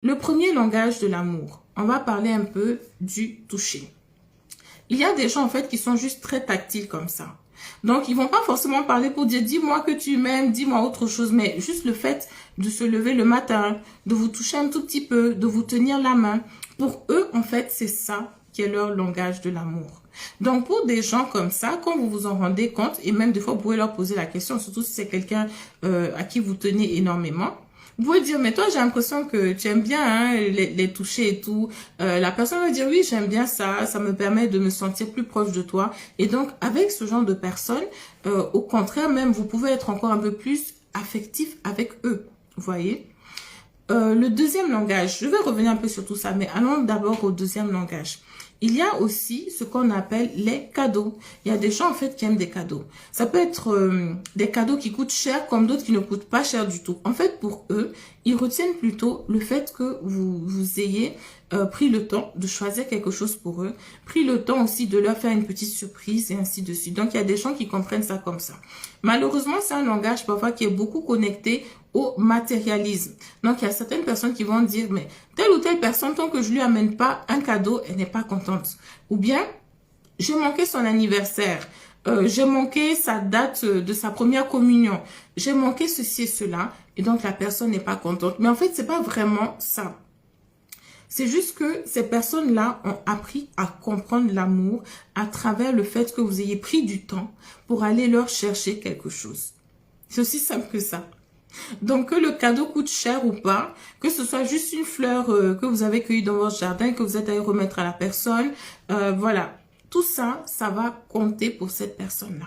Le premier langage de l'amour, on va parler un peu du toucher. Il y a des gens en fait qui sont juste très tactiles comme ça. Donc ils vont pas forcément parler pour dire dis-moi que tu m'aimes, dis-moi autre chose, mais juste le fait de se lever le matin, de vous toucher un tout petit peu, de vous tenir la main. Pour eux en fait c'est ça qui est leur langage de l'amour. Donc pour des gens comme ça, quand vous vous en rendez compte, et même des fois vous pouvez leur poser la question, surtout si c'est quelqu'un à qui vous tenez énormément, vous pouvez dire, mais toi, j'ai l'impression que tu aimes bien hein, les toucher et tout. La personne va dire, oui, j'aime bien ça. Ça me permet de me sentir plus proche de toi. Et donc, avec ce genre de personnes, au contraire, même, vous pouvez être encore un peu plus affectif avec eux. Vous voyez? Le deuxième langage, je vais revenir un peu sur tout ça, mais allons d'abord au deuxième langage. Il y a aussi ce qu'on appelle les cadeaux. Il y a des gens en fait qui aiment des cadeaux. Ça peut être des cadeaux qui coûtent cher comme d'autres qui ne coûtent pas cher du tout. En fait, pour eux, ils retiennent plutôt le fait que vous ayez pris le temps de choisir quelque chose pour eux, pris le temps aussi de leur faire une petite surprise et ainsi de suite. Donc, il y a des gens qui comprennent ça comme ça. Malheureusement, c'est un langage parfois qui est beaucoup connecté au matérialisme. Donc, il y a certaines personnes qui vont dire, mais telle ou telle personne, tant que je lui amène pas un cadeau, elle n'est pas contente. Ou bien, j'ai manqué son anniversaire. J'ai manqué sa date de sa première communion. J'ai manqué ceci et cela. Et donc, la personne n'est pas contente. Mais en fait, c'est pas vraiment ça. C'est juste que ces personnes-là ont appris à comprendre l'amour à travers le fait que vous ayez pris du temps pour aller leur chercher quelque chose. C'est aussi simple que ça. Donc, que le cadeau coûte cher ou pas, que ce soit juste une fleur que vous avez cueillie dans votre jardin, que vous êtes allé remettre à la personne, voilà. Tout ça, ça va compter pour cette personne-là.